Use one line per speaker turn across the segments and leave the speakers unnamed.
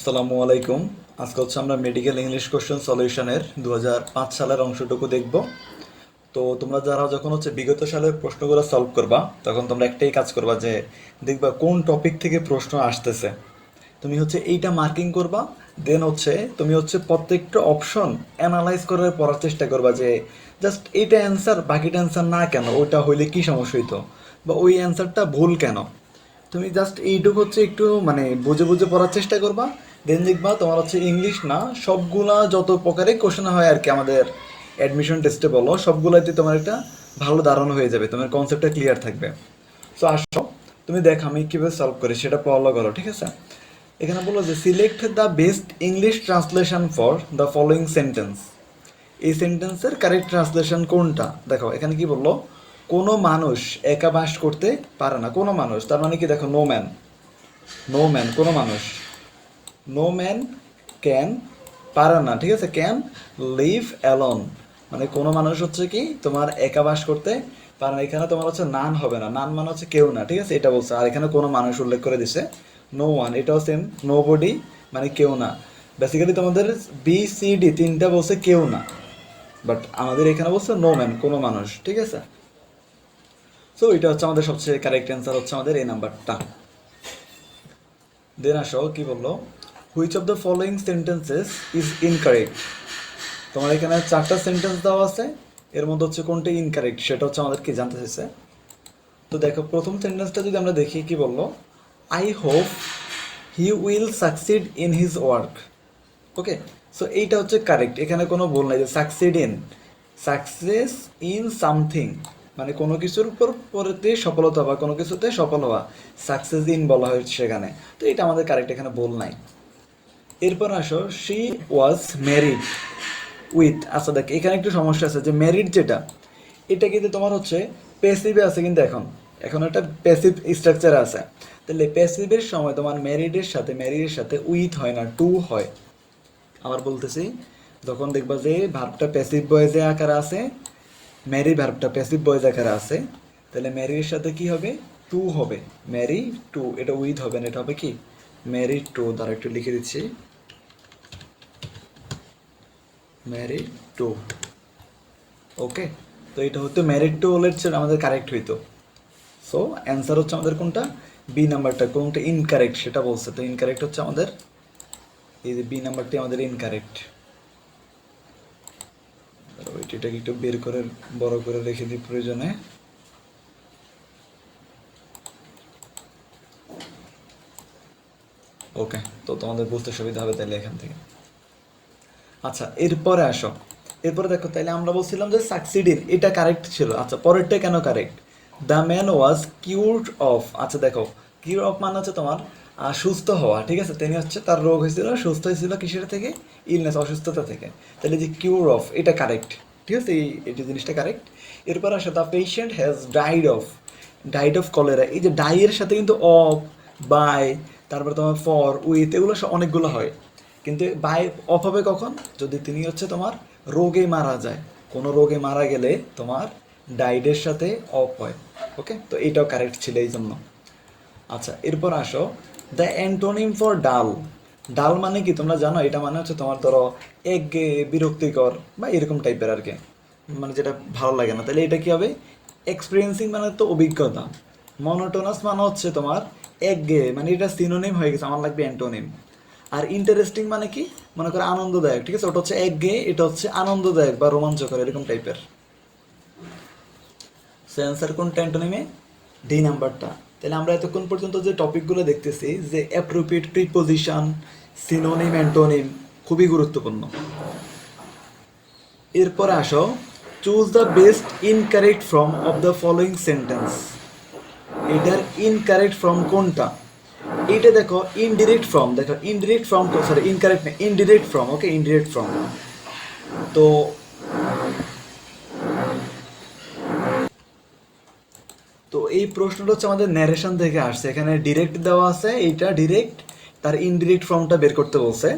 আসসালামু আলাইকুম। আজকে হচ্ছে আমরা মেডিকেল ইংলিশ কোশ্চেন সলিউশনের 2005 সালের অংশটুকু দেখব। তো তোমরা যারা যখন হচ্ছে বিগত সালের প্রশ্নগুলো সলভ করবা, তখন তোমরা একটাই কাজ করবা যে দেখবা কোন টপিক থেকে প্রশ্ন আসতেছে। তুমি হচ্ছে এইটা মার্কিং করবা, দেন হচ্ছে তুমি হচ্ছে প্রত্যেকটা অপশন অ্যানালাইজ করে পড়ার চেষ্টা করবা যে জাস্ট এইটা অ্যান্সার, বাকিটা অ্যান্সার না কেন, ওইটা হইলে কি সমস্যা হইতো, বা ওই অ্যান্সারটা ভুল কেন। তুমি জাস্ট এইটুকু হচ্ছে একটু মানে বুঝে বুঝে পড়ার চেষ্টা করবা। দেন দেখবা তোমার হচ্ছে ইংলিশ না সবগুলা যত প্রকারে কোশ্চেন হয় আর কি, আমাদের অ্যাডমিশন টেস্টে বলো, সবগুলাতে তোমার একটা ভালো ধারণা হয়ে যাবে, তোমার কনসেপ্টটা ক্লিয়ার থাকবে। সো আসো, তুমি দেখ আমি কীভাবে সলভ করি সেটা ফলো করো, ঠিক আছে? এখানে বলো যে select the best English translation for the following sentence. এই সেন্টেন্সের কারেক্ট ট্রান্সলেশন কোনটা? দেখো এখানে কি বললো, কোনো মানুষ একা বাস করতে পারে না। কোনো মানুষ তার মানে কি, দেখো নো ম্যান, নো ম্যান কোনো মানুষ, নো ম্যান ক্যান পারে না, ঠিক আছে, ক্যান লিভ অ্যালোন, মানে কোনো মানুষ হচ্ছে কি তোমার একা বাস করতে পারে না। এখানে তোমার হচ্ছে নান হবে না, নান মানে হচ্ছে কেউ না, ঠিক আছে, এটা বলছে। আর এখানে কোনো মানুষ উল্লেখ করে দিছে নো ওয়ান, এটাও সেম, নো বডি মানে কেউ না। বেসিক্যালি তোমাদের বি সি ডি তিনটা বলছে কেউ না, বাট আমাদের এখানে বলছে নো ম্যান কোনো মানুষ, ঠিক আছে। সো এটা হচ্ছে আমাদের সবচেয়ে কারেক্ট অ্যান্সার, হচ্ছে আমাদের এই নাম্বারটা। দেন আসো কি বললো, which of the following sentences is incorrect. তোমার এখানে চারটা সেন্টেন্স দেওয়া আছে, এর মধ্যে হচ্ছে কোনটা ইনকারেক্ট সেটা হচ্ছে আমাদেরকে জানতে চাইছে। তো দেখো প্রথম সেন্টেন্সটা যদি আমরা দেখি, কি বললো, I hope he will succeed in his work. Okay, so এইটা হচ্ছে কারেক্ট, এখানে কোনো ভুল নাই। যে succeed in, success in something মানে কোনো কিছুর উপর পরেতে সফলতা বা কোনো কিছুতে সফল হওয়া, সাকসেস ইন বলা হয়েছে সেখানে। তো এটা আমাদের কারেক্ট, এখানে ভুল নাই। এরপর আসো, শি ওয়াজ ম্যারিড উইথ। আচ্ছা দেখ এখানে একটু সমস্যা আছে, যে ম্যারিড যেটা, এটা কিন্তু তোমার হচ্ছে প্যাসিভে আছে, কিন্তু এখন এখন একটা প্যাসিভ স্ট্রাকচার আছে। তাহলে প্যাসিভের সময় তোমার ম্যারিডের সাথে উইথ হয় না, টু হয়। আবার বলতেছি, যখন দেখবা যে ভার্বটা প্যাসিভ ভয়েসে আকারে আছে, ম্যারি ভার্বটা প্যাসিভ ভয়েস আকারে আছে, তাহলে ম্যারির সাথে কি হবে, টু হবে, ম্যারি টু, এটা উইথ হবে না, এটা হবে কি ম্যারি টু। দ্বারা একটু লিখে দিচ্ছি, ম্যারি টু। ওকে, তো এটা হচ্ছে ম্যারিড টু হলে আমাদের কারেক্ট হইতো। সো অ্যান্সার হচ্ছে আমাদের কোনটা, বি নাম্বারটা। কোনটা ইনকারেক্ট সেটা বলছে, তো ইনকারেক্ট হচ্ছে আমাদের এই যে বি নাম্বারটি আমাদের ইনকারেক্ট। এটাকে একটু বের করে বড় করে রেখে দিই প্রয়োজনে। ওকে, তো তোমাদের বুঝতে সুবিধা হবে তাহলে এখান থেকে। আচ্ছা এরপরে আসো, এরপরে দেখো, তাইলে আমরা বলছিলাম যে সাকসিডিং এটা কারেক্ট ছিল। আচ্ছা পরেরটা কেন correct, the man was cured of. আচ্ছা দেখো, কিউর অফ মানে হচ্ছে তোমার সুস্থ হওয়া, ঠিক আছে, তিনি হচ্ছে তার রোগ হয়েছিল, সুস্থ হয়েছিল কিসের থেকে, ইলনেস অসুস্থতা থেকে। তাহলে যে কিউর অফ এটা কারেক্ট, ঠিক আছে, এই জিনিসটা কারেক্ট। এরপর আসে the patient has died of cholera. এই যে ডাই এর সাথে কিন্তু অফ, বাই, তারপরে তোমার ফর, উইথ, এগুলো অনেকগুলো হয়। কিন্তু বাই অফ হবে কখন, যদি তিনি হচ্ছে তোমার রোগে মারা যায়। কোনো রোগে মারা গেলে তোমার ডাইডের সাথে অফ হয়। ওকে, তো এইটাও কারেক্ট ছিল এই জন্য। আচ্ছা এরপর আসো, দ্য অ্যান্টোনিম ফর ডাল। ডাল মানে কি তোমরা জানো, এটা মানে হচ্ছে তোমার ধরো একঘেয়ে, বিরক্তিকর বা এরকম টাইপের আর কি, মানে যেটা ভালো লাগে না। তাহলে এটা কি হবে, এক্সপিরিয়েন্সিং মানে তো অভিজ্ঞতা, মনোটোনাস মানে হচ্ছে তোমার একঘেয়ে, মানে এটা সিনোনিম হয়ে গেছে, আমার লাগবে অ্যান্টোনিম। আর ইন্টারেস্টিং মানে কি, মনে করো আনন্দদায়ক, ঠিক আছে, ওটা হচ্ছে একঘেয়ে, এটা হচ্ছে আনন্দদায়ক বা রোমাঞ্চকর এরকম টাইপের। সো অ্যান্সার কোনটা অ্যান্টোনিমে, ডি নাম্বারটা। তাহলে আমরা এতক্ষণ পর্যন্ত যে টপিকগুলো দেখতেছি, যে অ্যাপ্রোপ্রিয়েট প্রিপোজিশন, সিনোনিম, অ্যান্টোনিম, খুবই গুরুত্বপূর্ণ। এরপরে আসো, choose the best incorrect form of the following sentence. এটার ইনকারেক্ট ফর্ম কোনটা, এইটা দেখো ইনডিরেক্ট ফর্ম, দেখো ইনডিরেক্ট ফর্ম, সরি ইনকারেক্ট না, ইনডিরেক্ট ফর্ম। ওকে, ইনডিরেক্ট ফর্ম। তো তো এই প্রশ্নটা হচ্ছে আমাদের ন্যারেশন থেকে আসছে, এখানে ডিরেক্ট দেওয়া আছে, এইটা ডিরেক্ট, তার ইনডিরেক্ট ফর্মটা বের করতে বলছে।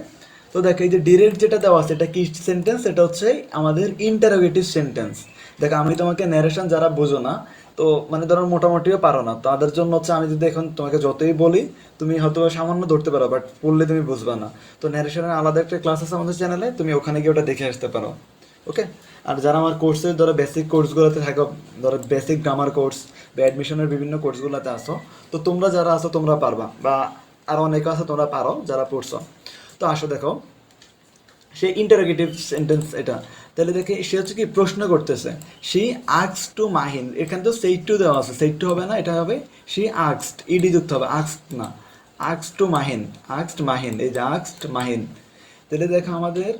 তো দেখো এই যে ডিরেক্ট যেটা দেওয়া আছে এটা কি সেন্টেন্স, এটা হচ্ছে আমাদের ইন্টারোগেটিভ সেন্টেন্স। দেখো আমি তোমাকে ন্যারেশন যারা বোঝো না, তো মানে ধরো মোটামুটিও পারো না, তাদের জন্য হচ্ছে আমি যদি এখন তোমাকে যতই বলি তুমি হয়তো সামান্য ধরতে পারো, বাট পড়লে তুমি বুঝবা না। তো ন্যারেশনের আলাদা একটা ক্লাস আছে আমাদের চ্যানেলে, তুমি ওখানে গিয়ে ওটা দেখে আসতে পারো। ওকে। আর যারা আমার কোর্সে ধরো বেসিক কোর্সগুলোতে থাকো, ধরো বেসিক গ্রামার কোর্স বা অ্যাডমিশনের বিভিন্ন কোর্সগুলোতে আসো, তো তোমরা যারা আসো তোমরা পারবা, বা আরও অনেকে আছে তোমরা পারো যারা পড়ছো। তো আসো দেখো, সে ইন্টারোগেটিভ সেন্টেন্স এটা। তাহলে দেখে সে হচ্ছে কি প্রশ্ন করতেছে, শি আক্স টু মাহিন, এখানে তো সেইট টু দেওয়া আছে, সেইট টু হবে না, এটা হবে শি আক্সড, ইডি যুক্ত হবে, আক্সড না, আক্স টু মাহিন, আক্সড মাহিন, এই যে আক্সড মাহিন। তাহলে দেখো আমাদের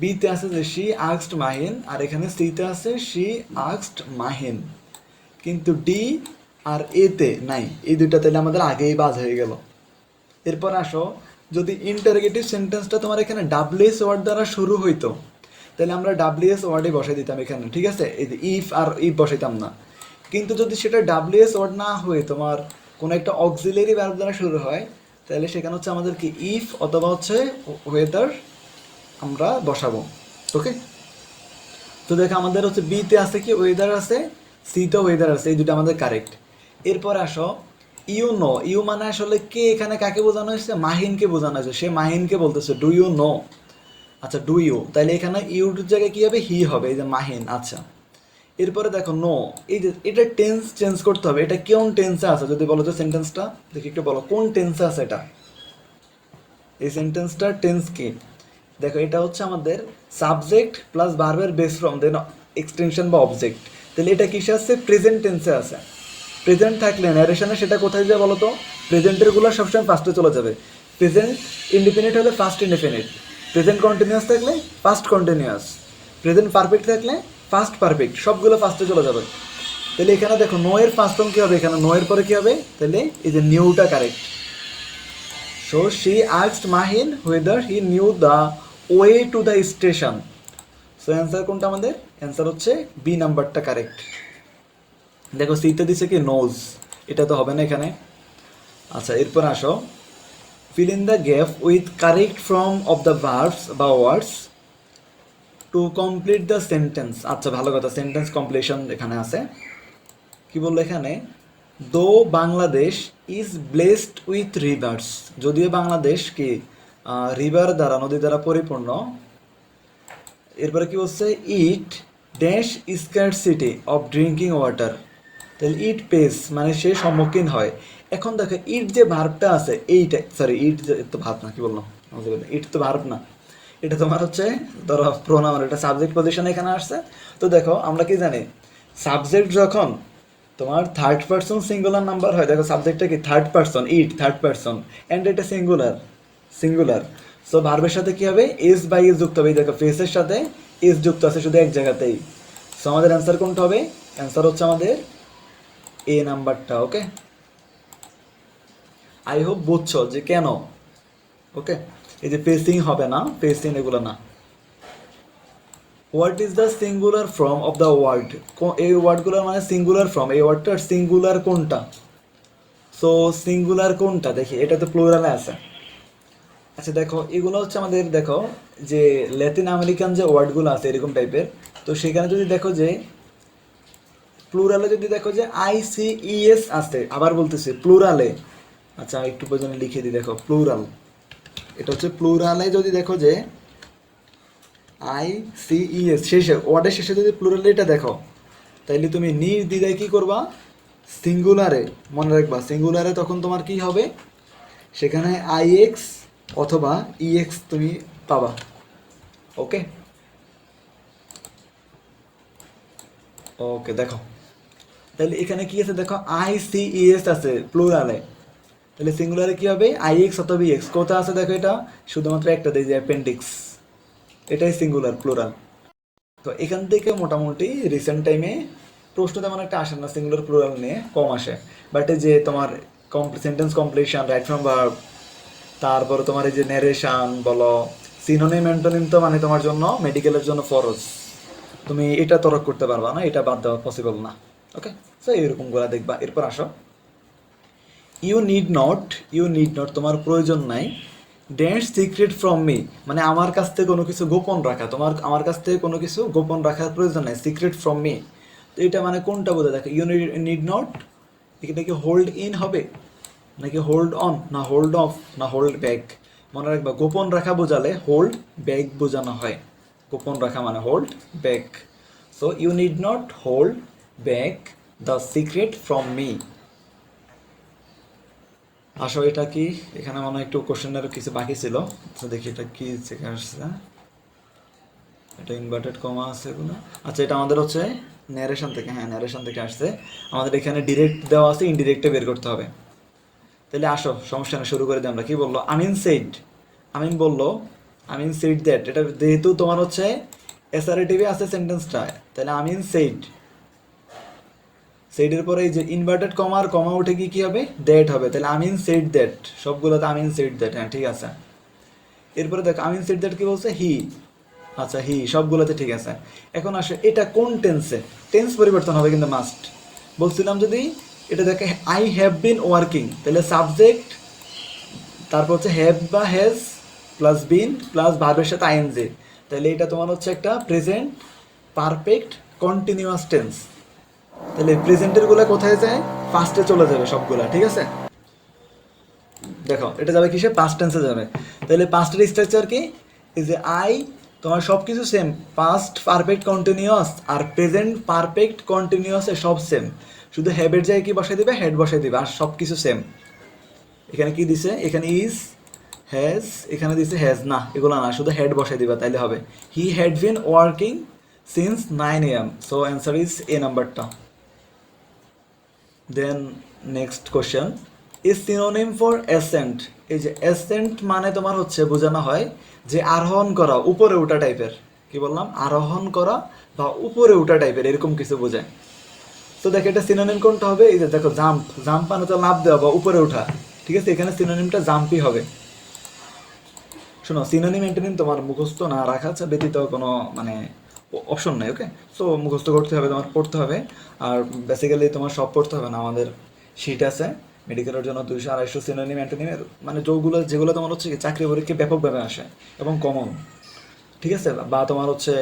বিতে আছে যে শি আক্সড মাহিন, আর এখানে সিতে আছে শি আক্সড মাহিন, কিন্তু ডি আর এতে নাই, এই দুইটা তাহলে আমাদের আগেই বাদ হয়ে গেল। এরপর আসো, যদি ইন্টারোগেটিভ সেন্টেন্সটা তোমার এখানে ডাব্লিউএস ওয়ার্ড দ্বারা শুরু হইতো, তাহলে আমরা ডাব্লিউএস ওয়ার্ডে বসাই দিতাম এখানে, ঠিক আছে, এই যে ইফ আর ইফ বসাইতাম না। কিন্তু যদি সেটা ডাব্লিউএস ওয়ার্ড না হয়ে তোমার কোনো একটা অক্সিলারি ভার্ব দ্বারা শুরু হয়, তাহলে সেখানে হচ্ছে আমাদের কি ইফ অথবা হচ্ছে ওয়েদার আমরা বসাবো। ওকে। তো দেখো আমাদের হচ্ছে বিতে আছে কি ওয়েদার আছে, সিতে ওয়েদার আছে, এই দুটো আমাদের কারেক্ট। এরপর আসো, ইউ নো, ইউ মানে আসলে কে, এখানে কাকে বোঝানো হয়েছে, মাহিনকে বোঝানো হয়েছে, সে মাহিনকে বলতেছে ডু ইউ নো। আচ্ছা ডু ইউ, তাহলে এখানে ইউর জায়গায় কি হবে, হি হবে, এই যে মাহিন। আচ্ছা এরপরে দেখো নো, এই যে এটা টেন্স চেঞ্জ করতে হবে, এটা কোন টেন্সে আছে যদি বলো তো সেন্টেন্সটা, দেখি একটু বলো কোন টেন্সে আছে এটা, এই সেন্টেন্সটার টেন্স কি। দেখো এটা হচ্ছে আমাদের সাবজেক্ট প্লাস ভার্বের বেস ফর্ম দেন এক্সটেনশন বা অবজেক্ট। তাহলে এটা কিসে আছে, প্রেজেন্ট টেন্সে আছে। প্রেজেন্ট থাকলে ন্যারেশনে সেটা কোথায় যায় বলো তো, প্রেজেন্টের গুলো সবসময় ফার্স্টে চলে যাবে। প্রেজেন্ট ইন্ডিপেন্ডেন্ট হলে ফার্স্ট ইন্ডিপেন্ডেন্ট, প্রেজেন্ট কন্টিনিউয়াস থাকলে ফার্স্ট কন্টিনিউয়াস, প্রেজেন্ট পারফেক্ট থাকলে ফার্স্ট পারফেক্ট, সবগুলো ফার্স্টে চলে যাবে। তাহলে এখানে দেখো নো এর ফার্স্ট ফর্ম কী হবে, এখানে নো এর পরে কী হবে, তাহলে এই যে নিউটা correct. So she asked Mahin whether he knew the way to the station. So answer কোনটা আমাদের, অ্যান্সার হচ্ছে বি নাম্বারটা কারেক্ট। দেখো সিতে দিছে কি নোজ, এটা তো হবে না এখানে। আচ্ছা এরপর আসো, fill in the gap with correct form of the verbs বা words to complete the sentence. আচ্ছা ভালো কথা, সেন্টেন্স কমপ্লিশন এখানে আছে। কি বললো এখানে, দো Bangladesh is blessed with rivers, যদিও বাংলাদেশ কি রিভার দ্বারা, নদী দ্বারা পরিপূর্ণ। এরপরে কি বলছে, it dash scarcity of drinking water, তাহলে ইট পেস মানে সে সম্মুখীন হয়। এখন দেখো ইট যে ভার্বটা আছে এইটা, সরি ইট তো ভার্ব না, কি বললাম, ইট তো ভার্ব না, এটা তোমার হচ্ছে ধরো প্রোনাউন, এটা সাবজেক্ট পজিশন এখানে আসছে। তো দেখো আমরা কি জানি, সাবজেক্ট যখন তোমার থার্ড পার্সন সিঙ্গুলার নাম্বার হয়, দেখো সাবজেক্টটা কি third person, it third person, and এটা সিঙ্গুলার, সিঙ্গুলার। সো ভার্বের সাথে কি হবে, এস বাই এস যুক্ত হবে, দেখো ফেসের সাথে এস যুক্ত আছে শুধু এক জায়গাতেই। সো আমাদের অ্যান্সার কোনটা হবে, অ্যান্সার হচ্ছে আমাদের এ নাম্বারটা। ওকে, আই হোপ বুঝছো যে কেন। ওকে, এই যে ফেসিং হবে না, ফেসিং এগুলো না। What is the singular form of the word, এই ওয়ার্ডগুলোর মানে সিঙ্গুলার ফর্ম, এই ওয়ার্ডটার সিঙ্গুলার কোনটা। সো সিঙ্গুলার কোনটা দেখি, এটা তো প্লুরালে আছে। আচ্ছা দেখো এগুলো হচ্ছে আমাদের, দেখো যে ল্যাতিন আমেরিকান যে ওয়ার্ডগুলো আছে এরকম টাইপের, তো সেখানে যদি দেখো যে প্লুরালে যদি দেখো যে আইসিইএস আছে, আবার বলতেছি প্লুরালে। আচ্ছা একটু প্রয়োজনে লিখে দিই, দেখো প্লুরাল, এটা হচ্ছে প্লুরালে যদি দেখো যে আইসিইএস শেষে, ওয়ার্ডের শেষে যদি প্লুরালে এটা দেখো, তাইলে তুমি নির্দ্বিধায় কি করবা, সিঙ্গুলারে মনে রাখবা, সিঙ্গুলারে তখন তোমার কি হবে, সেখানে আইএক্স অথবা ইএক্স তুমি পাবা। ওকে, ওকে দেখো তাহলে এখানে কি আছে, দেখো আইসিইএস আছে প্লুরালে, তাহলে সিঙ্গুলারে কি হবে, আইএক্স অথবা ইএক্স। কোথা আছে দেখো, এটা শুধুমাত্র একটা দেয় যে অ্যাপেন্ডিক্স, এটাই সিঙ্গুলার প্লুরাল। তো এখান থেকে মোটামুটি রিসেন্ট টাইমে প্রশ্ন তেমন একটা আসে না সিঙ্গুলার প্লুরাল নিয়ে, কম আসে। বাট এই যে তোমার sentence completion, right from verb, তারপর তোমার এই যে ন্যারেশন বলো, সিনোনিম অ্যান্টোনিম, তো মানে তোমার জন্য মেডিকেলের জন্য ফরজ, তুমি এটা তরক করতে পারবা না, এটা বাদ দেওয়া পসিবল না। ওকে, সো এরকম করে দেখবা। এরপর আসো, you need not, you need not তোমার প্রয়োজন নাই, ড্যান্স সিক্রেট ফ্রম মি মানে আমার কাছ থেকে কোনো কিছু গোপন রাখা, তোমার আমার কাছ থেকে কোনো কিছু গোপন রাখার প্রয়োজন নাই, সিক্রেট ফ্রম মি। তো তো এটা মানে কোনটা বোঝা, দেখো ইউ নিড নট, এটা কি হোল্ড ইন হবে নাকি হোল্ড অন, না হোল্ড অফ, না হোল্ড ব্যাক? মনে রাখবা গোপন রাখা বোঝালে হোল্ড ব্যাক বোঝানো হয়, গোপন রাখা মানে hold back. So you need not hold back the secret from me. আসো এটা কি, এখানে মনে হয় একটু কোশ্চেনের কিছু বাকি ছিল, তো দেখি এটা কি থেকে আসছে। এটা ইনভার্টেড কমা আছে এগুলো, আচ্ছা এটা আমাদের হচ্ছে ন্যারেশন থেকে, হ্যাঁ ন্যারেশন থেকে আসছে। আমাদের এখানে ডিরেক্ট দেওয়া আছে, ইনডিরেক্টে বের করতে হবে। তাহলে আসো সমস্যা না, শুরু করে দিই আমরা। কি বললো? আমিন সেইড, আমিন বললো, আমিন সেইড দ্যাট। এটা যেহেতু তোমার হচ্ছে এসআরটিভি আছে সেন্টেন্সটা, তাহলে আমিন সেইড, সেইডের পরে এই যে ইনভার্টেড কমা আর কমা উঠে কি কি হবে? দ্যাট হবে। তাহলে আমিন সেইড দ্যাট, সবগুলোতে আমিন সেইড দ্যাট, হ্যাঁ ঠিক আছে। এরপরে দেখো আমিন সেইড দ্যাট কি বলছে? হি, আচ্ছা হি, সবগুলোতে ঠিক আছে। এখন আসে এটা কোন টেন্সে, টেন্স পরিবর্তন হবে কিন্তু মাস্ট। বলছিলাম যদি এটা দেখে আই হ্যাভ বিন ওয়ার্কিং, তাহলে সাবজেক্ট, তারপর হচ্ছে হ্যাভ বা হ্যাজ প্লাস বিন প্লাস ভার্বের সাথে আইএনজি, তাহলে এটা তোমার হচ্ছে একটা প্রেজেন্ট পারফেক্ট কন্টিনিউয়াস টেন্স। তাহলে প্রেজেন্টের গুলা কোথায় যায়? ফার্স্টে চলে যাবে সবগুলা, ঠিক আছে। দেখো এটা যাবে কিসে? পাস্ট টেন্সে যাবে। তাহলে পাস্টের স্ট্রাকচার কি? এই যে আই, তোমার সব কিছু সেম, পাস্ট পারফেক্ট কন্টিনিউয়াস আর প্রেজেন্ট পারফেক্ট কন্টিনিউয়াসে সব সেম, শুধু হ্যাবের জায়গায় কি বসাই দিবে? হেড বসাই দিবে, আর সব কিছু সেম। এখানে কি দিছে? এখানে ইজ, হ্যাজ, এখানে দিছে হ্যাজ না, এগুলো না, শুধু হেড বসাই দিবা তাইলে হবে। He had been working since 9 AM, so answer is a নাম্বারটা। Then next question, is synonym for ascent. এই যে অ্যাসেন্ট মানে তোমার হচ্ছে বোঝানো হয় যে আরোহণ করা, উপরে ওঠা টাইপের। কি বললাম? আরোহণ করা বা উপরে ওঠা টাইপের, এরকম কিছু বোঝায়। তো দেখো এটা সিনোনিম কোনটা হবে? এই যে দেখো জাম্প, জাম্প মানে তো লাফ দেওয়া বা উপরে ওঠা, ঠিক আছে, এখানে সিনোনিমটা জাম্পই হবে। শোনো সিনোনিম অ্যান্টোনিম তোমার মুখস্থ না রাখা ব্যতীত কোনো মানে অপশন নেই, ওকে। সো মুখস্থ করতে হবে, তোমার পড়তে হবে। আর বেসিক্যালি তোমার সব পড়তে হবে না, আমাদের শিট আছে মেডিকেলের জন্য 200-250 সিনোনিম অ্যান্টোনিমের, মানে যেগুলো তোমার হচ্ছে চাকরি পরীক্ষায় ব্যাপকভাবে আসে এবং কমন, ঠিক আছে, বা তোমার হচ্ছে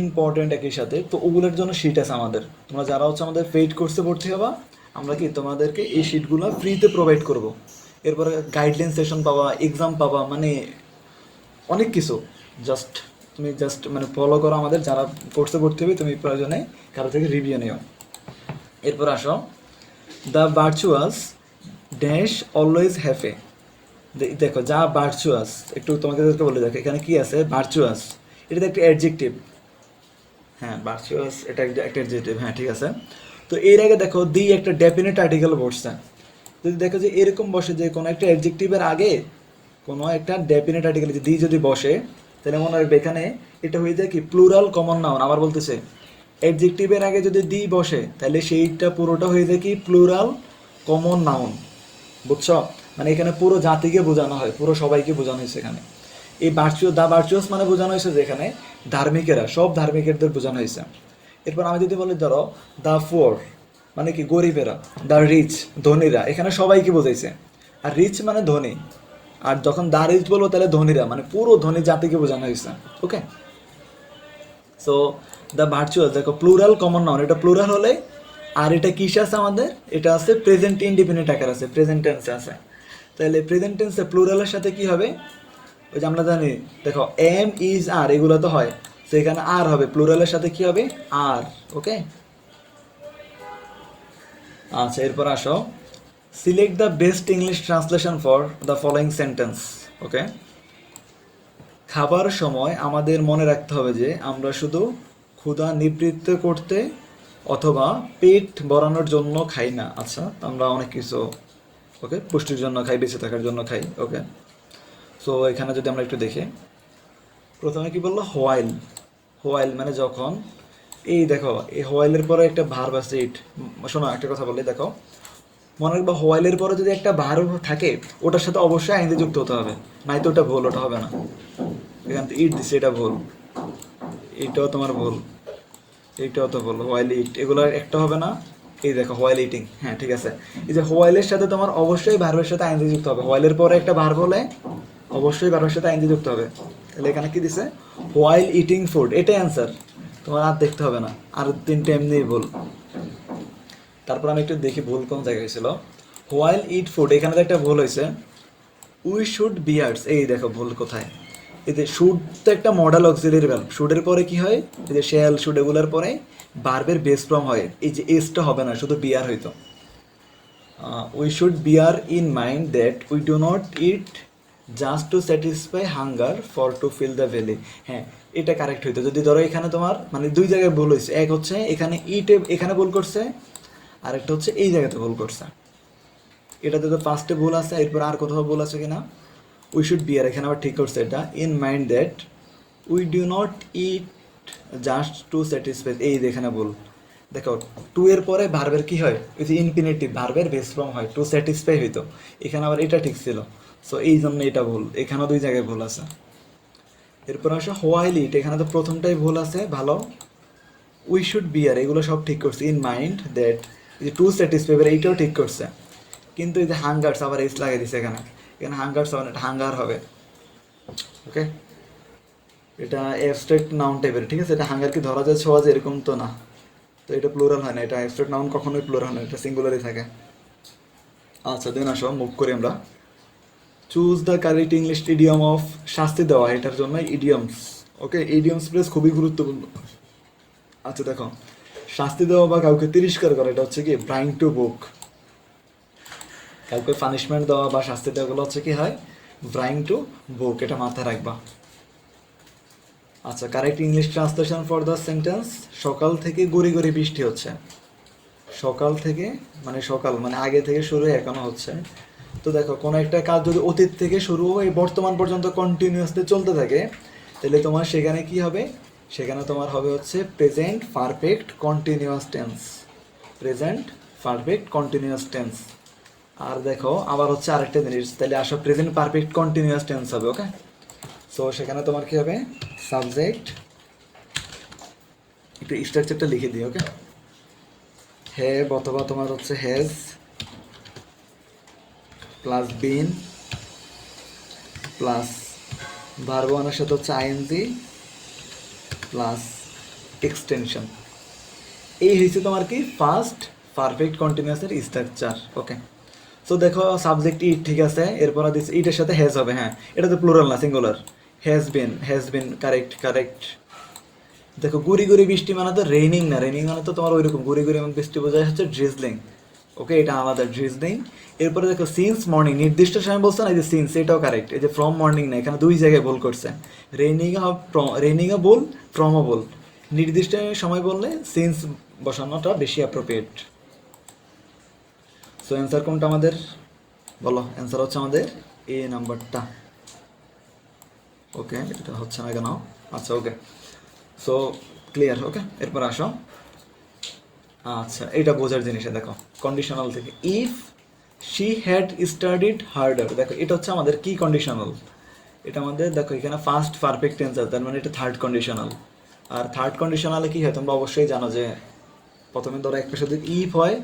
ইম্পর্টেন্ট একই সাথে, তো ওগুলোর জন্য শিট আছে আমাদের। তোমরা যারা হচ্ছে আমাদের পেইড কোর্সে ভর্তি হবা, আমরা কি তোমাদেরকে এই শিটগুলো ফ্রিতে প্রোভাইড করব। এরপরে গাইডলাইন সেশন পাবা, এক্সাম পাবা, মানে অনেক কিছু। তুমি জাস্ট মানে ফলো করো আমাদের, যারা কোর্সে ভর্তি হবে তুমি প্রয়োজনে কারো থেকে রিভিউ নিও। এরপর আসো, the virtuous dash always have a. দেখো যা ভার্চুয়াস, একটু তোমাকে বলে দেখো এখানে কি আছে? ভার্চুয়াস, এটা তো একটা অ্যাডজেক্টিভ, হ্যাঁ ভার্চুয়াস এটা একটা অ্যাডজেক্টিভ, হ্যাঁ ঠিক আছে। তো এর আগে দেখো দি একটা ডেফিনেট আর্টিকেল বসছে। যদি দেখো যে এরকম বসে যে কোনো একটা অ্যাডজেক্টিভের আগে কোনো একটা ডেফিনেট আর্টিকেল দি যদি বসে, তাহলে মনে রাখবে এখানে এটা হয়ে যায় কি প্লুরাল কমন নাউন। আবার বলতেছে অ্যাডজেক্টিভের আগে যদি দি বসে, তাহলে সেইটা পুরোটা হয়ে যায় কি প্লুরাল কমন নাউন, বুঝছো? মানে এখানে পুরো জাতিকে বোঝানো হয়, পুরো সবাইকে বোঝানো হয়েছে এখানে। এই ভার্চুয়াস মানে বোঝানো হয়েছে যে এখানে ধার্মিকেরা, সব ধার্মিকেরদের বোঝানো হয়েছে। এরপর আমি যদি বলি ধরো দ্য ফোর মানে কি গরিবেরা, দ্য রিচ ধনীরা, এখানে সবাইকে বোঝাইছে। আর রিচ মানে ধনী, আর যখন দ্য রিচ বলবো তাহলে ধনীরা, মানে পুরো ধনী জাতিকে বোঝানো হয়েছে, ওকে। সো দ্য ভার্চুয়াস দেখো প্লুরাল কমন নাউন, এটা প্লুরাল হলে, আর এটা কিসে আছে আমাদের? এটা আছে প্রেজেন্ট ইনডিপেন্ডেন্ট আকার আছে, প্রেজেন্ট টেন্সে আছে। তাহলে প্রেজেন্ট টেন্সে প্লুরালের সাথে কি হবে? ওই যে আমরা জানি দেখো এম ইজ আর এগুলো তো হয়, সেখানে আর হবে, প্লুরালের সাথে কি হবে? আর, ওকে। আচ্ছা এরপর আসো, select the best English translation for the following sentence, okay. খাবার সময় আমাদের মনে রাখতে হবে যে আমরা শুধু ক্ষুধা নিবৃত্ত করতে অথবা পেট ভরানোর জন্য খাই না। আচ্ছা আমরা অনেক কিছু, ওকে, পুষ্টির জন্য খাই, বেঁচে থাকার জন্য খাই, ওকে। সো এখানে যদি আমরা একটু দেখি, প্রথমে কি বললো? হোয়াইল, হোয়াইল মানে যখন। এই দেখো এই হোয়াইলের পরে একটা ভার্ব আছে ইট। শোনো একটা কথা বলি, দেখো মনে রাখবা হোয়াইলের পরে যদি একটা ভার্ব থাকে, ওটার সাথে অবশ্যই আইনজি যুক্ত হতে হবে, নাই তো ওটা ভুল, ওটা হবে না। এখান থেকে ইট দিচ্ছে, এটা ভুল, এইটাও তোমার ভুল, এইটাও তো ভুল, হোয়াইল ইট, এগুলো একটা হবে না। এই দেখো হোয়াইল ইটিং, হ্যাঁ ঠিক আছে। এই যে হোয়াইলের সাথে তোমার অবশ্যই ভার্বের সাথে আইনজি যুক্ত হবে, হোয়াইলের পরে একটা ভার্ব হলে অবশ্যই ভার্বের সাথে আইনজি যুক্ত হবে। তাহলে এখানে কি দিছে? হোয়াইল ইটিং ফুড, এটাই অ্যান্সার। তোমার আর দেখতে হবে না, আর 3টে এমনি ভুল। তারপর আমি একটু দেখি ভুল কোন জায়গায় ছিল। হোয়াইল ইট ফুড, এখানে তো একটা ভুল হয়েছে। উই শুড বিয়ার্স, এই দেখো ভুল কোথায়। এই যে শুড তো একটা মডেল অক্সিলারি ভার্ব, শুডের পরে কি হয়, এই যে শ্যাল শুড এগুলোর পরে ভার্বের বেস ফর্ম হয়, এই যে এসটা হবে না, শুধু বিয়ার হইতো। We should bear in mind that we do not eat just to satisfy hunger for to fill the valley. হ্যাঁ, এটা কারেক্ট হইতো যদি ধরো এখানে তোমার মানে 2 জায়গায় ভুল হয়েছে। এক হচ্ছে এখানে ইটে এখানে ভুল করছে, আর একটা হচ্ছে এই জায়গাতে ভুল করছে। এটাতে তো ফার্স্টে ভুল আছে, এরপর আর কোথাও ভুল আছে কিনা। উই শুড বিয়ার এখানে আবার ঠিক করছে এটা, in mind that we do not eat just to satisfy, এই এখানে ভুল। দেখো টু এর পরে ভার্বের কি হয়, ওই যে ইনফিনিটিভ ভার্বের বেস ফর্ম হয়, টু স্যাটিসফাই হইতো, এখানে আবার এটা ঠিক ছিল। সো এই জন্য এটা ভুল, এখানেও 2 জায়গায় ভুল আছে। এরপর আসে হোয়াইল ইট, এখানে তো প্রথমটাই ভুল আছে, ভালো। উই শুড বিয়ার এগুলো সব ঠিক করছে, ইন মাইন্ড দ্যাট এই যে টু স্যাটিসফাই, এইটাও ঠিক করছে। কিন্তু এই যে হাঙ্গার্স আবার এস লাগিয়ে দিছে এখানে, এখানে হাঙ্গার্স হবে না, এটা হাঙ্গার হবে। ওকে, এটা অ্যাবস্ট্রাক্ট নাউন টাইপের, ঠিক আছে। এটা হাঙ্গার কি ধরা যায় সহজে, এরকম তো না। তো এটা প্লুরাল হয় না, এটা অ্যাবস্ট্রাক্ট নাউন কখনোই প্লুরাল হয় না, এটা সিঙ্গুলারই থাকে। আচ্ছা দেন আসো মুভ করি আমরা। Choose the correct English idiom of, শাস্তি দেওয়া, এটার জন্য ইডিয়মস। ওকে, ইডিয়মস প্লেস খুবই গুরুত্বপূর্ণ। আচ্ছা দেখো, শাস্তি দেওয়া বা কাউকে তিরস্কার করা, এটা হচ্ছে কি ব্রাইং টু বুক। কাউকে পানিশমেন্ট দেওয়া বা শাস্তি দেওয়াগুলো হচ্ছে কি হয়, ব্রাইং টু বুক, এটা মাথায় রাখবা। আচ্ছা, correct English translation for the sentence, সকাল থেকে গড়ি গড়ি বৃষ্টি হচ্ছে। সকাল থেকে মানে সকাল মানে আগে থেকে শুরু হয়ে এখনো হচ্ছে। তো দেখো কোনো একটা কাজ যদি অতীত থেকে শুরু হয়ে বর্তমান পর্যন্ত কন্টিনিউয়াসলি চলতে থাকে, তাহলে তোমার সেখানে কি হবে, সেখানে তোমার হবে হচ্ছে present perfect continuous tense. Present perfect continuous tense. আর দেখো আবার হচ্ছে আরেকটা জিনিস, তাহলে আসো প্রেজেন্ট পারফেক্ট কন্টিনিউয়াস টেন্স হবে। ওকে, সো সেখানে তোমার কি হবে, সাবজেক্ট, একটু স্ট্রাকচারটা লিখে দিই। ওকে, হ্যাভ অথবা তোমার হচ্ছে has plus been plus verb ওয়ানের সাথে হচ্ছে আইএনজি প্লাস এক্সটেনশন। এই হয়েছে তোমার কি ফার্স্ট পারফেক্ট কন্টিনিউয়াসের স্ট্রাকচার। ওকে, সো দেখো সাবজেক্ট ইট, ঠিক আছে, এরপর দিচ্ছে ইটের সাথে হ্যাজ হবে। হ্যাঁ, এটা তো প্লুরাল না, singular. Has been correct correct. দেখো গুড়ি গুড়ি বৃষ্টি মানে তো রেইনিং না, রেইনিং মানে তো তোমার ওইরকম গুড়ি গুড়ি এবং বৃষ্টি বোঝায় হচ্ছে ড্রিজলিং। ওকে, এটা আলাদা, ড্রিজলিং। এরপরে দেখো সিন্স মর্নিং, নির্দিষ্ট সময় বলছে না, এই যে সিন্স, এটাও কারেক্ট। এই যে ফ্রম মর্নিং না, এখানে 2 জায়গায় ভুল করছে। রেইনিংও ভুল, ফ্রমও ভুল। নির্দিষ্ট সময় বললে সিন্স বসানোটা বেশি অ্যাপ্রোপ্রিয়েট। সো অ্যান্সার কোনটা আমাদের, বলো। অ্যান্সার হচ্ছে আমাদের এ নাম্বারটা। ওকে, এটা হচ্ছে না কেন। আচ্ছা ওকে, সো ক্লিয়ার। ওকে, এরপর আসো। আচ্ছা, এটা বোঝার জিনিসে দেখো, কন্ডিশনাল থেকে if she had studied harder, দেখো এটা হচ্ছে আমাদের কি কন্ডিশনাল। এটা আমাদের দেখো এখানে ফার্স্ট পারফেক্ট টেন্স আছে, তার মানে এটা থার্ড কন্ডিশনাল। আর থার্ড কন্ডিশনালে কি হয় তোমরা অবশ্যই জানো যে প্রথমে ধরো এক পাশে যদি ইফ হয়,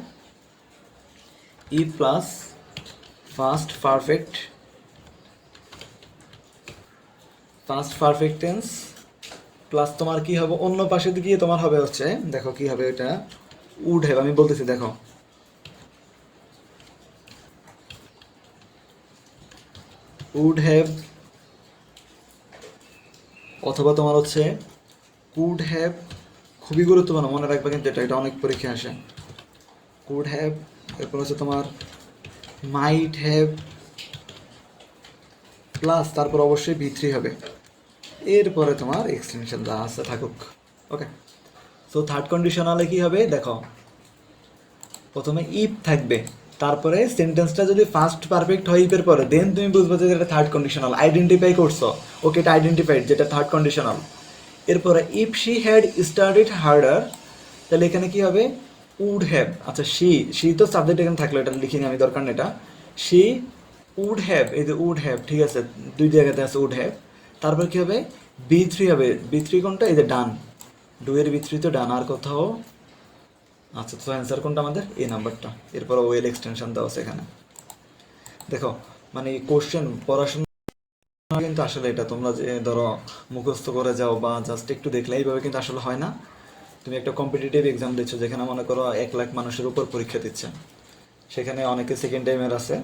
if plus first perfect tense plus তোমার কি হবে অন্য পাশে গিয়ে তোমার হবে হচ্ছে, দেখো কি হবে, এটা উড হ্যাভ, আমি বলতেছি দেখো, উড হ্যাভ অথবা তোমার হচ্ছে কুড হ্যাভ। খুবই গুরুত্বপূর্ণ, মনে রাখবে কিন্তু এটা, এটা অনেক পরীক্ষা আসে। কুড হ্যাভ, এরপর হচ্ছে তোমার মাইট হ্যাভ প্লাস তারপর অবশ্যই ভি3 হবে। এরপরে তোমার এক্সটেনশন যা আছে থাকুক। ওকে, সো থার্ড কন্ডিশনালে কি হবে দেখো, প্রথমে ইফ থাকবে, তারপরে সেন্টেন্সটা যদি ফার্স্ট পারফেক্ট হয় ইফের পরে, দেন তুমি বুঝবে যে এটা থার্ড কন্ডিশনাল, আইডেন্টিফাই করছো। ওকে, এটা আইডেন্টিফাইড, যেটা থার্ড কন্ডিশনাল। এরপরে if she had studied harder, তাহলে এখানে কি হবে, উড হ্যাভ। আচ্ছা শি তো সাবজেক্ট এখানে থাকলো, এটা লিখিনি আমি, দরকার নেই এটা। শি উড হ্যাভ, এই যে উড হ্যাভ, ঠিক আছে, 2 জায়গাতে আছে উড হ্যাভ। তারপর কি হবে, বি3 হবে। বি3 কোনটা, এই যে ডান, ডু এর বি3 তো ডান, আর কোথাও। আচ্ছা, তো অ্যান্সার কোনটা আমাদের, এই নাম্বারটা। এরপর ওয়েল এক্সটেনশন দেওয়া আছে এখানে। দেখো মানে কোশ্চেন পড়াশোনা কিন্তু আসলে এটা তোমরা যে ধরো মুখস্থ করে যাও বা জাস্ট একটু দেখলে এইভাবে কিন্তু আসলে হয় না। তুমি একটা কম্পিটিটিভ এক্সাম দিচ্ছ যেখানে মনে করো 1 লাখ মানুষের উপর পরীক্ষা দিচ্ছে, সেখানে অনেকে সেকেন্ড টাইমের আছে,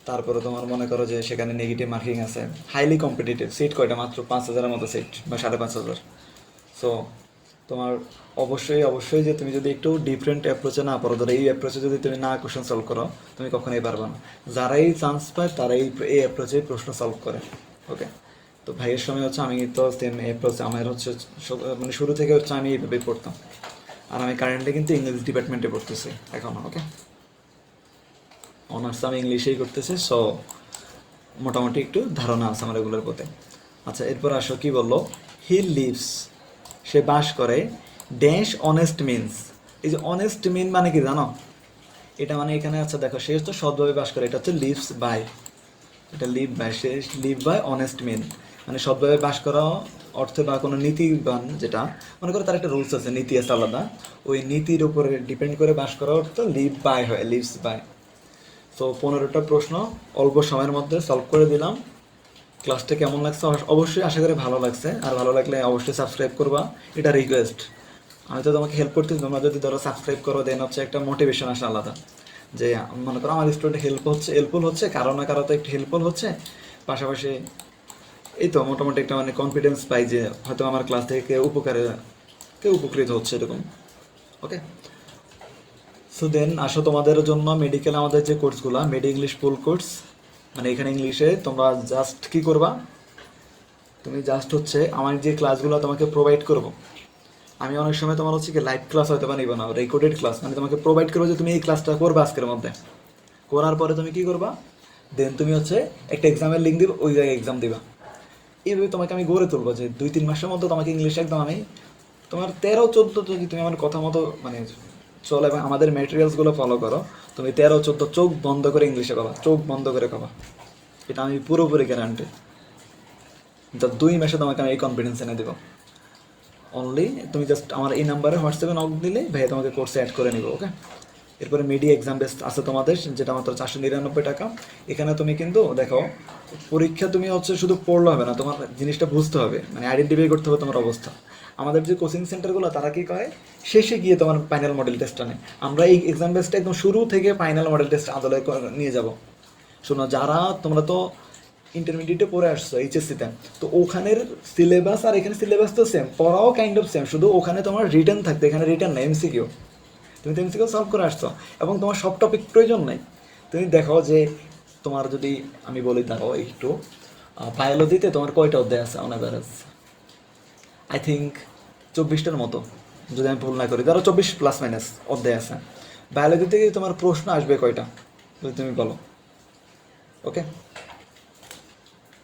তারপরে তোমার মনে করো যে সেখানে নেগেটিভ মার্কিং আছে, হাইলি কম্পিটিটিভ। সিট কয়টা? মাত্র 5,000-এর মতো সিট বা 5,500। সো তোমার অবশ্যই অবশ্যই যে তুমি যদি একটু ডিফারেন্ট অ্যাপ্রোচে না পড়ো, ধরো এই অ্যাপ্রোচে যদি তুমি না কোশ্চেন সলভ করো, তুমি কখনোই পারবে না। যারাই চান্স পায় তারাই এই অ্যাপ্রোচে প্রশ্ন সলভ করে। ওকে, তো ভাইয়ের সময় হচ্ছে আমি তো সেম অ্যাপ্রোচে, আমার হচ্ছে মানে শুরু থেকে হচ্ছে আমি এইভাবেই পড়তাম। আর আমি কারেন্টলি কিন্তু ইংলিশ ডিপার্টমেন্টে পড়তেছি এখনও। ওকে, অনার্স আমি ইংলিশেই করতেছি। সো মোটামুটি একটু ধারণা আছে আমার এগুলোর প্রতি। আচ্ছা, এরপর আসো কি বললো, হি লিভস, সে বাস করে, ড্যাশ অনেস্ট মিনস। এই যে অনেস্ট মিন মানে কি জানো? এটা মানে এখানে আচ্ছা দেখো, সে তো সৎভাবে বাস করে, এটা হচ্ছে লিভস বাই, এটা লিভ বাই, সে লিভ বাই অনেস্ট মিন, মানে সৎভাবে বাস করা অর্থে বা কোনো নীতিবান, যেটা মনে করো তার একটা রুলস আছে, নীতি আছে আলাদা, ওই নীতির উপরে ডিপেন্ড করে বাস করা অর্থ লিভ বাই হয়, লিভস বাই। তো 15টা প্রশ্ন অল্প সময়ের মধ্যে সলভ করে দিলাম। ক্লাসটা কেমন লাগছে? অবশ্যই আশা করি ভালো লাগছে, আর ভালো লাগলে অবশ্যই সাবস্ক্রাইব করবা, এটা রিকোয়েস্ট। আমি তো তোমাকে হেল্প করতেছি, তোমরা যদি ধরো সাবস্ক্রাইব করো দেন হচ্ছে একটা মোটিভেশন আসে আলাদা, যে মনে করো আমার স্টুডেন্ট হেল্পফুল হচ্ছে, কারো না কারো তো একটু হেল্পফুল হচ্ছে, পাশাপাশি এই তো মোটামুটি একটা মানে কনফিডেন্স পাই যে হয়তো আমার ক্লাস থেকে কেউ উপকৃত হচ্ছে এরকম। ওকে, সো দেন আসো তোমাদের জন্য মেডিকেল আমাদের যে কোর্সগুলো, মেডি ইংলিশ ফুল কোর্স, মানে এখানে ইংলিশে তোমরা জাস্ট কি করবা, তুমি জাস্ট হচ্ছে আমার যে ক্লাসগুলো তোমাকে প্রোভাইড করবো, আমি অনেক সময় তোমার হচ্ছে কি লাইভ ক্লাস হয়তো বা নিব না, রেকর্ডেড ক্লাস, মানে তোমাকে প্রোভাইড করবো যে তুমি এই ক্লাসটা করবে আজকের মধ্যে, করার পরে তুমি কি করবা, দেন তুমি হচ্ছে একটা এক্সামের লিঙ্ক দিবে, ওই জায়গায় এক্সাম দিবা। এইভাবে তোমাকে আমি গড়ে তুলবো যে 2-3 মাসের মধ্যে তোমাকে ইংলিশে একদম আমি তোমার 13-14, যদি তুমি আমার কথা মতো মানে চলো এবং আমাদের ম্যাটেরিয়ালসগুলো ফলো করো, তুমি 13-14 চোখ বন্ধ করে ইংলিশে কবা, চোখ বন্ধ করে কবা, এটা আমি পুরোপুরি গ্যারান্টি। 2 মাসে তোমাকে আমি এই কনফিডেন্স এনে দেবো। অনলি তুমি জাস্ট আমার এই নাম্বারে হোয়াটসঅ্যাপে নক দিলে ভাইয়া তোমাকে কোর্সে অ্যাড করে নিব। ওকে, এরপরে মিডিয়া এক্সাম বেস্ট আছে তোমাদের, যেটা মাত্র 499 টাকা। এখানে তুমি কিন্তু দেখো, পরীক্ষা তুমি হচ্ছে শুধু পড়লে হবে না, তোমার জিনিসটা বুঝতে হবে, মানে আইডেন্টিফাই করতে হবে তোমার অবস্থা। আমাদের যে কোচিং সেন্টারগুলো তারা কি করে, শেষে গিয়ে তোমার ফাইনাল মডেল টেস্টটা নেয়। আমরা এই এক্সাম বেসটা একদম শুরু থেকে ফাইনাল মডেল টেস্ট আদলে নিয়ে যাব। শোনো, যারা তোমরা তো ইন্টারমিডিয়েটে পড়ে আসছো এইচএসসিতে, তো ওখানের সিলেবাস আর এখানে সিলেবাস তো সেম, পড়াও কাইন্ড অফ সেম, শুধু ওখানে তোমার রিটার্ন থাকবে, এখানে রিটার্ন না, এমসিকিউ। তুমি তো এমসিকিউ সলভ করে আসছো এবং তোমার সব টপিক প্রয়োজন নাই। তুমি দেখো যে তোমার যদি আমি বলি, দেখো একটু বায়োলজিতে তোমার কয়টা অধ্যায় আছে অন অ্যাভারেজ? আই থিঙ্ক 24টার মতো, যদি আমি ভুল না করি, ধরো 24 ± অধ্যায় আছে। বায়োলজি থেকে তোমার প্রশ্ন আসবে কয়টা যদি তুমি বলো? ওকে,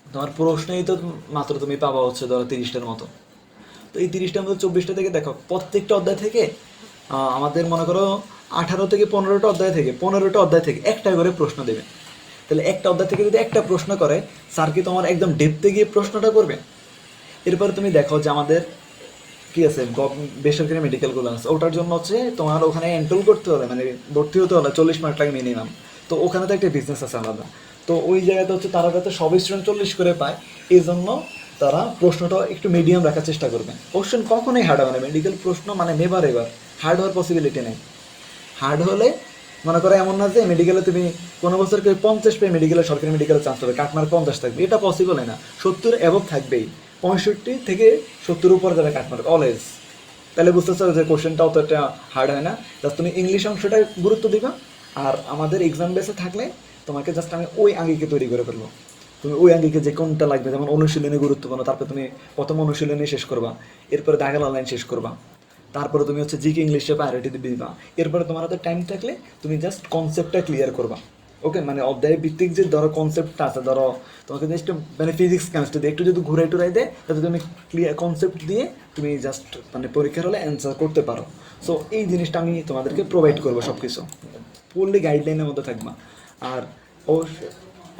তোমার প্রশ্নেই তো মাত্র তুমি পাবা হচ্ছে ধরো 30টার মতো। তো এই 30টার মধ্যে 24টা থেকে দেখো, প্রত্যেকটা অধ্যায় থেকে আমাদের মনে করো 18 থেকে 15টা অধ্যায় থেকে 15টা অধ্যায় থেকে একটা করে প্রশ্ন দেবে। তাহলে একটা অধ্যায় থেকে যদি একটা প্রশ্ন করে, স্যার কি তোমার একদম ডেপথে গিয়ে প্রশ্নটা করবে? এরপরে তুমি দেখো যে আমাদের কি আছে, বেসরকারি মেডিকেলগুলো আছে, ওটার জন্য হচ্ছে তোমার ওখানে এনরোল করতে হলে, মানে ভর্তি হতে হলে 40 মার্ক লাগে মিনিমাম। তো ওখানে তো একটা বিজনেস আছে আলাদা। তো ওই জায়গাতে হচ্ছে তারা যাতে সব স্টুডেন্ট 40 করে পায়, এই জন্য তারা প্রশ্নটা একটু মিডিয়াম রাখার চেষ্টা করবে। কোশ্চেন কখনোই হার্ড হবে না, মেডিকেল প্রশ্ন মানে নেভার এভার হার্ড হওয়ার পসিবিলিটি নেই। হার্ড হলে মনে করো এমন না যে মেডিকেলে তুমি কোনো বছর কেউ 50 পেয়ে মেডিকেলে, সরকারি মেডিকেলে চান্স পাবে, কাটমার্ক 50 থাকবে, এটা পসিবল হয় না। 70 অ্যাবভ থাকবেই, 65 থেকে 70 উপরে যাবে কাটমার্ক অলওয়েজ। তাহলে বুঝতেছো যে কোশ্চেনটা অতটা হার্ড হয় না। জাস্ট তুমি ইংলিশ অংশটায় গুরুত্ব দিবা, আর আমাদের এক্সাম বেসে থাকলে তোমাকে জাস্ট আমি ওই আঙ্গিকে তৈরি করে ফেলবো। তুমি ওই আঙ্গিকে যে কোনটা লাগবে, যেমন অনুশীলনী গুরুত্বপূর্ণ, তারপরে তুমি প্রথম অনুশীলনী শেষ করবা, এরপরে দাগের লাইন শেষ করবা, তারপরে তুমি হচ্ছে জিকে ইংলিশে প্রায়োরিটি দিবা। এরপরে তোমার হাতে টাইম থাকলে তুমি জাস্ট কনসেপ্টটা ক্লিয়ার করবা। ওকে, মানে অধ্যায় ভিত্তিক যে ধরো কনসেপ্টটা আছে, ধরো তোমাকে জাস্ট মানে ফিজিক্স কেমিস্ট্রি একটু যদি ঘুরে টুরাই দেয়, তাতে তুমি ক্লিয়ার কনসেপ্ট দিয়ে তুমি জাস্ট মানে পরীক্ষার হলে অ্যান্সার করতে পারো। সো এই জিনিসটা আমি তোমাদেরকে প্রোভাইড করবো, সব কিছু ফুললি গাইডলাইনের মধ্যে থাকবা। আর অবশ্যই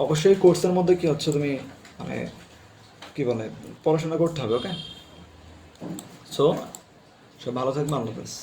অবশ্যই কোর্সের মধ্যে কি হচ্ছে, তুমি মানে কি বলে পড়াশোনা করতে হবে। ওকে, সো সব ভালো থাকবে, আল্লাহ হাফেজ।